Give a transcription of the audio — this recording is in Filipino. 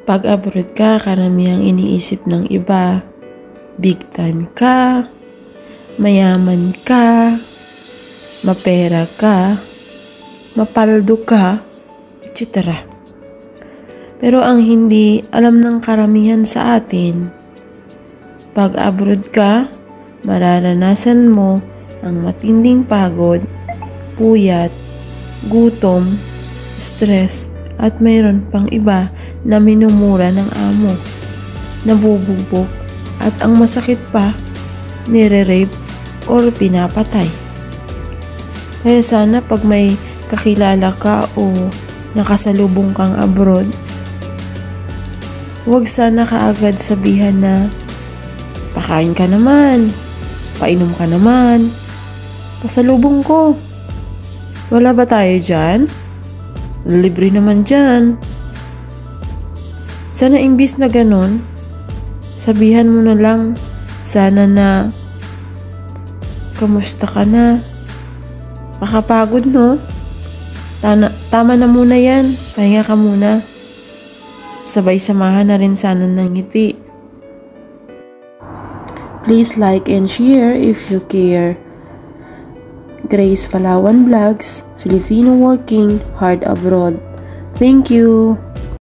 Pag abroad ka, karamihang iniisip ng iba, big time ka, mayaman ka, mapera ka, mapaldo ka, etc. Pero ang hindi alam ng karamihan sa atin, pag abroad ka, mararanasan mo ang matinding pagod, puyat, gutom, stress, at mayroon pang iba na minumura ng amo, nabubugbog, at ang masakit pa, nire-rape or pinapatay. Kaya sana pag may kakilala ka o nakasalubong kang abroad, huwag sana kaagad sabihan na, pakain ka naman, painom ka naman, pasalubong ko. Wala ba tayo dyan? Libre naman dyan. Sana imbis na ganun, sabihan mo na lang, sana na, kamusta ka na? Makapagod no? Tama na muna yan, pahinga ka muna. Sabay samahan na rin sana ng ngiti. Please like and share if you care. Grace Falawan Vlogs, Filipino working hard abroad. Thank you.